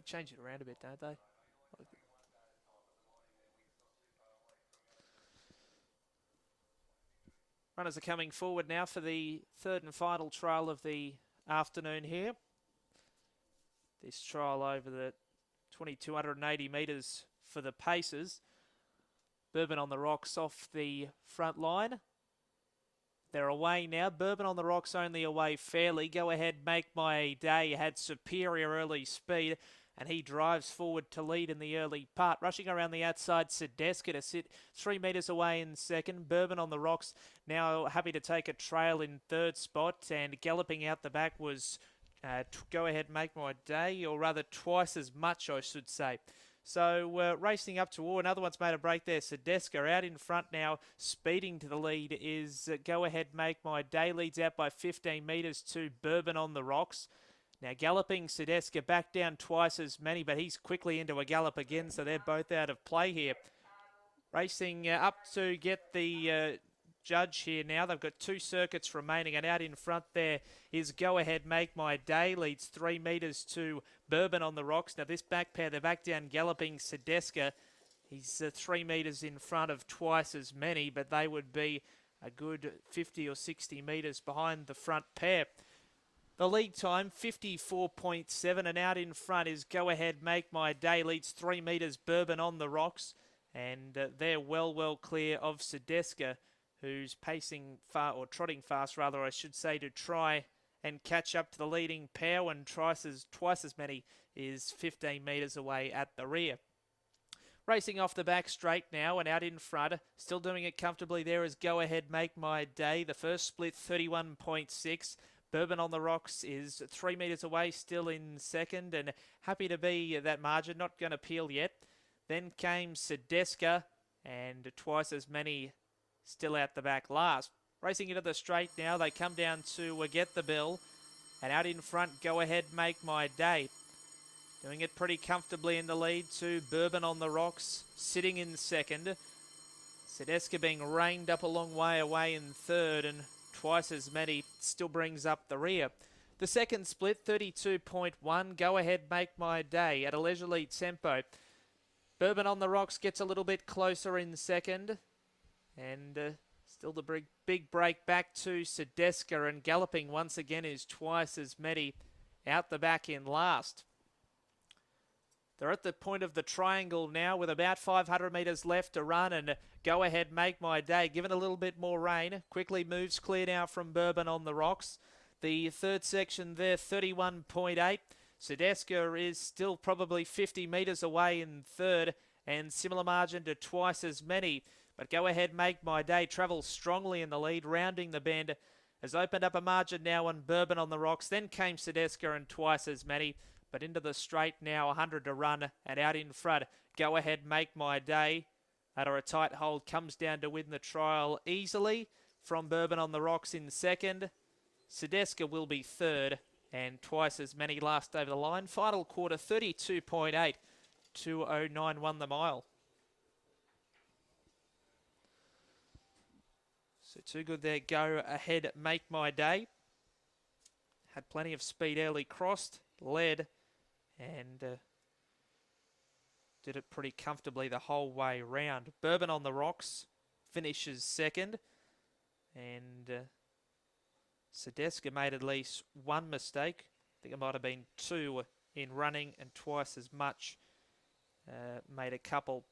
change it around a bit, don't they? Runners are coming forward now for the third and final trial of the afternoon here. This trial over the 2,280 metres for the paces. Bourbon on the Rocks off the front line. They're away now. Bourbon on the Rocks only away fairly. Go Ahead, Make My Day had superior early speed, and he drives forward to lead in the early part. Rushing around the outside, Sedeska to sit 3 metres away in second. Bourbon on the Rocks now happy to take a trail in third spot, and galloping out the back was Go Ahead, Make My Day, or rather twice as much, I should say. So racing up to another one's made a break there. Sedeska out in front now, speeding to the lead is Go Ahead, Make My Day. Leads out by 15 metres to Bourbon on the Rocks. Now galloping Sedeska back down twice as many, but he's quickly into a gallop again, so they're both out of play here. Racing up to get the judge here now. They've got 2 circuits remaining, and out in front there is Go Ahead, Make My Day. Leads 3 metres to Bourbon on the Rocks. Now this back pair, they're back down galloping Sedeska. He's 3 metres in front of twice as many, but they would be a good 50 or 60 metres behind the front pair. The lead time, 54.7, and out in front is Go Ahead, Make My Day. Leads 3 metres, Bourbon on the Rocks, and they're well clear of Sedeska, who's pacing far, or trotting fast rather, I should say, to try and catch up to the leading pair, and twice as many is 15 metres away at the rear. Racing off the back straight now, and out in front, still doing it comfortably there is Go Ahead, Make My Day. The first split, 31.6. Bourbon on the Rocks is 3 metres away, still in second, and happy to be that margin, not going to peel yet. Then came Sedeska, and twice as many still out the back last. Racing into the straight now, they come down to Get the Bill, and out in front, Go Ahead, Make My Day. Doing it pretty comfortably in the lead to Bourbon on the Rocks, sitting in second. Sedeska being reined up a long way away in third, and twice as many still brings up the rear. The second split, 32.1, Go Ahead, Make My Day at a leisurely tempo. Bourbon on the Rocks gets a little bit closer in second, and still the big break back to Sedeska, and galloping once again is twice as many out the back in last. They're at the point of the triangle now with about 500 metres left to run, and Go Ahead, Make My Day, given a little bit more rain, quickly moves clear now from Bourbon on the Rocks. The third section there, 31.8. Sedeska is still probably 50 metres away in third, and similar margin to twice as many. But Go Ahead, Make My Day travels strongly in the lead, rounding the bend, has opened up a margin now on Bourbon on the Rocks. Then came Sedeska and twice as many, but into the straight now, 100 to run, and out in front, Go Ahead, Make My Day. Under a tight hold, comes down to win the trial easily from Bourbon on the Rocks in second. Sedeska will be third, and twice as many last over the line. Final quarter, 32.8, 2:09 the mile. So too good there, Go Ahead, Make My Day. Had plenty of speed early, crossed, led, and did it pretty comfortably the whole way round. Bourbon on the Rocks finishes second, and Sedeska made at least one mistake. I think it might have been 2 in running, and twice as much made a couple